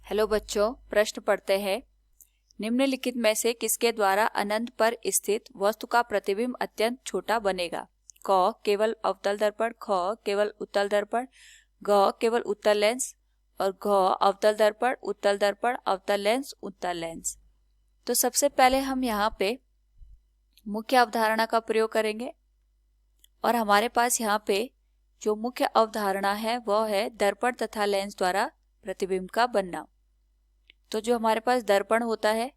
Hello बच्चों, प्रश्न पढ़ते हैं। निम्नलिखित में से किसके द्वारा अनंत पर स्थित वस्तु का प्रतिबिंब अत्यंत छोटा बनेगा? क केवल अवतल दर्पण, ख केवल उत्तल दर्पण, ग केवल उत्तल लेंस और घ अवतल दर्पण, उत्तल दर्पण, अवतल लेंस, उत्तल लेंस। तो सबसे पहले हम यहाँ पे मुख्य अवधारणा का प्रयोग करेंगे और हमारे पास यहाँ पे जो मुख्य अवधारणा है वह है दर्पण तथा लेंस द्वारा प्रतिबिंब का बनना। तो जो हमारे पास दर्पण होता है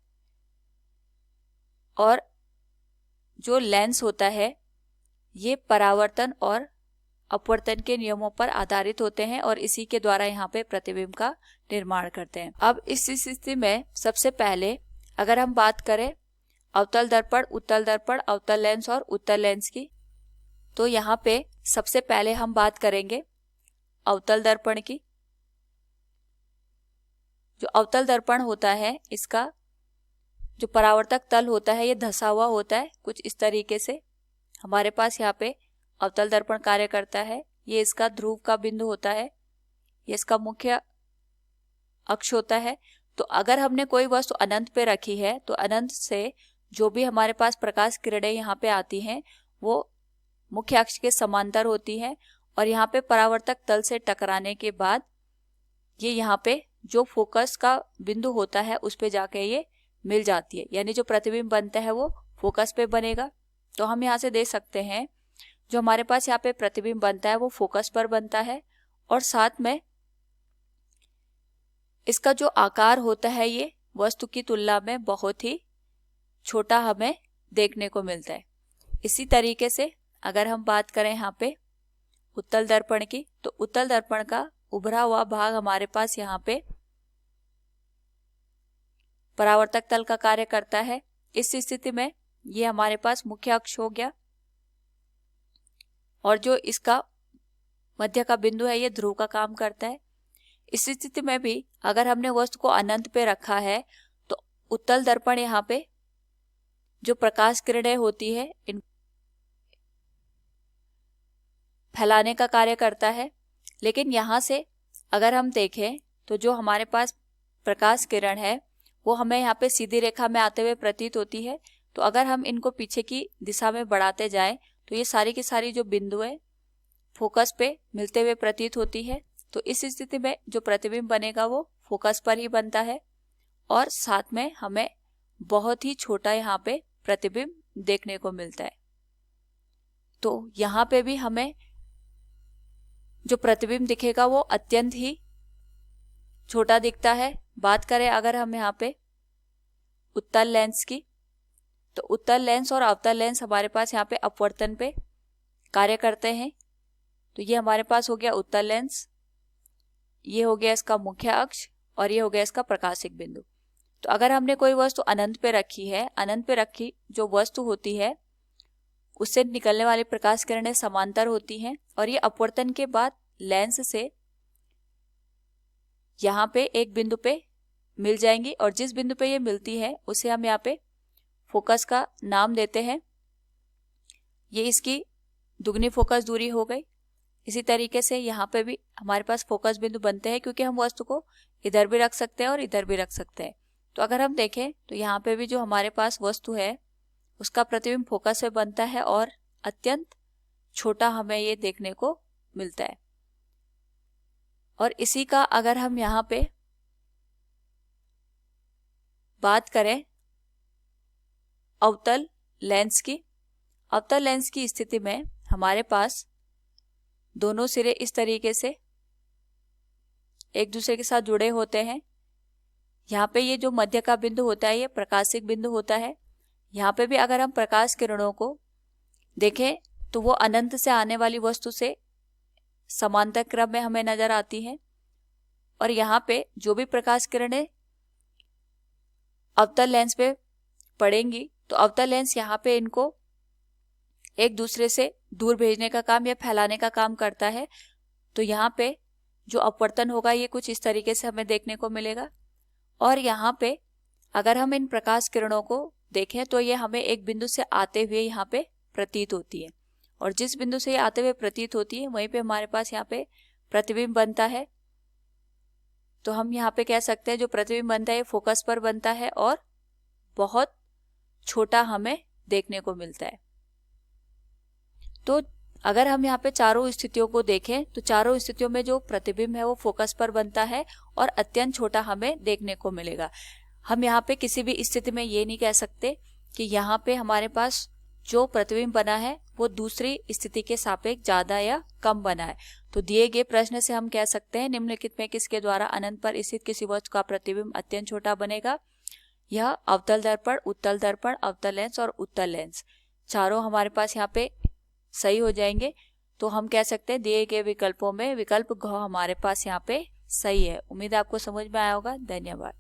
और जो लेंस होता है ये परावर्तन और अपवर्तन के नियमों पर आधारित होते हैं और इसी के द्वारा यहाँ पे प्रतिबिंब का निर्माण करते हैं। अब इस स्थिति में सबसे पहले अगर हम बात करें अवतल दर्पण, उत्तल दर्पण, अवतल लेंस और उत्तल लेंस की, तो यहाँ पे सबसे पहले हम बात करेंगे अवतल दर्पण की। जो अवतल दर्पण होता है इसका जो परावर्तक तल होता है ये धंसा हुआ होता है कुछ इस तरीके से। हमारे पास यहाँ पे अवतल दर्पण कार्य करता है। ये इसका ध्रुव का बिंदु होता है, ये इसका मुख्य अक्ष होता है। तो अगर हमने कोई वस्तु अनंत पे रखी है तो अनंत से जो भी हमारे पास प्रकाश किरणें यहाँ पे आती हैं वो मुख्य अक्ष के समांतर होती है और यहाँ पे परावर्तक तल से टकराने के बाद ये यहाँ पे जो फोकस का बिंदु होता है उस पे जाके ये मिल जाती है, यानी जो प्रतिबिंब बनता है वो फोकस पे बनेगा। तो हम यहाँ से देख सकते हैं जो हमारे पास यहाँ पे प्रतिबिंब बनता है वो फोकस पर बनता है और साथ में इसका जो आकार होता है ये वस्तु की तुलना में बहुत ही छोटा हमें देखने को मिलता है। इसी तरीके से अगर हम बात करें यहाँ पे उत्तल दर्पण की, तो उत्तल दर्पण का उभरा हुआ भाग हमारे पास यहाँ पे परावर्तक तल का कार्य करता है। इस स्थिति में ये हमारे पास मुख्य अक्ष हो गया और जो इसका मध्य का बिंदु है ये ध्रुव का काम करता है। इस स्थिति में भी अगर हमने वस्तु को अनंत पे रखा है तो उत्तल दर्पण यहाँ पे जो प्रकाश किरणें होती है इन फैलाने का कार्य करता है। लेकिन यहाँ से अगर हम देखें तो जो हमारे पास प्रकाश किरण है वो हमें यहाँ पे सीधी रेखा में आते हुए प्रतीत होती है। तो अगर हम इनको पीछे की दिशा में बढ़ाते जाएं तो ये सारी की सारी जो बिंदु है फोकस पे मिलते हुए प्रतीत होती है। तो इस स्थिति में जो प्रतिबिंब बनेगा वो फोकस पर ही बनता है और साथ में हमें बहुत ही छोटा यहाँ पे प्रतिबिंब देखने को मिलता है। तो यहाँ पे भी हमें जो प्रतिबिंब दिखेगा वो अत्यंत ही छोटा दिखता है। बात करें अगर हम यहाँ पे उत्तल लेंस की, तो उत्तल लेंस और अवतल लेंस हमारे पास यहाँ पे अपवर्तन पे कार्य करते हैं। तो ये हमारे पास हो गया उत्तल लेंस, ये हो गया इसका मुख्य अक्ष और ये हो गया इसका प्रकाशिक बिंदु। तो अगर हमने कोई वस्तु अनंत पे रखी है, अनंत पे रखी जो वस्तु होती है उससे निकलने वाली प्रकाश किरणें समांतर होती हैं और ये अपवर्तन के बाद लेंस से यहाँ पे एक बिंदु पे मिल जाएंगी और जिस बिंदु पे ये मिलती है उसे हम यहाँ पे फोकस का नाम देते हैं। ये इसकी दुगनी फोकस दूरी हो गई। इसी तरीके से यहाँ पे भी हमारे पास फोकस बिंदु बनते हैं क्योंकि हम वस्तु को इधर भी रख सकते हैं और इधर भी रख सकते हैं। तो अगर हम देखें तो यहाँ पे भी जो हमारे पास वस्तु है उसका प्रतिबिंब फोकस से बनता है और अत्यंत छोटा हमें ये देखने को मिलता है। और इसी का अगर हम यहाँ पे बात करें अवतल लेंस की, अवतल लेंस की स्थिति में हमारे पास दोनों सिरे इस तरीके से एक दूसरे के साथ जुड़े होते हैं। यहाँ पे ये जो मध्य का बिंदु होता है ये प्रकाशिक बिंदु होता है। यहाँ पे भी अगर हम प्रकाश किरणों को देखें तो वो अनंत से आने वाली वस्तु से समांतर क्रम में हमें नजर आती है और यहाँ पे जो भी प्रकाश किरणें अवतल लेंस पे पड़ेंगी तो अवतल लेंस यहाँ पे इनको एक दूसरे से दूर भेजने का काम या फैलाने का काम करता है। तो यहाँ पे जो अपवर्तन होगा ये कुछ इस तरीके से हमें देखने को मिलेगा और यहाँ पे अगर हम इन प्रकाश किरणों को देखें तो ये हमें एक बिंदु से आते हुए यहाँ पे प्रतीत होती है और जिस बिंदु से ये आते हुए प्रतीत होती है वहीं पे हमारे पास यहाँ पे प्रतिबिंब बनता है। तो हम यहाँ पे कह सकते हैं जो प्रतिबिंब बनता है फोकस पर बनता है और बहुत छोटा हमें देखने को मिलता है। तो अगर हम यहाँ पे चारों स्थितियों को देखें तो चारों स्थितियों में जो प्रतिबिंब है वो फोकस पर बनता है और अत्यंत छोटा हमें देखने को मिलेगा। हम यहाँ पे किसी भी स्थिति में ये नहीं कह सकते कि यहाँ पे हमारे पास जो प्रतिबिंब बना है वो दूसरी स्थिति के सापेक्ष ज्यादा या कम बना है। तो दिए गए प्रश्न से हम कह सकते हैं निम्नलिखित में किसके द्वारा अनंत पर स्थित किसी वस्तु का प्रतिबिंब अत्यंत छोटा बनेगा। यह अवतल दर्पण, उत्तल दर्पण, अवतल लेंस और उत्तल लेंस चारों हमारे पास यहाँ पे सही हो जाएंगे। तो हम कह सकते हैं दिए गए विकल्पों में विकल्प घ हमारे पास यहाँ पे सही है। उम्मीद है आपको समझ में आया होगा। धन्यवाद।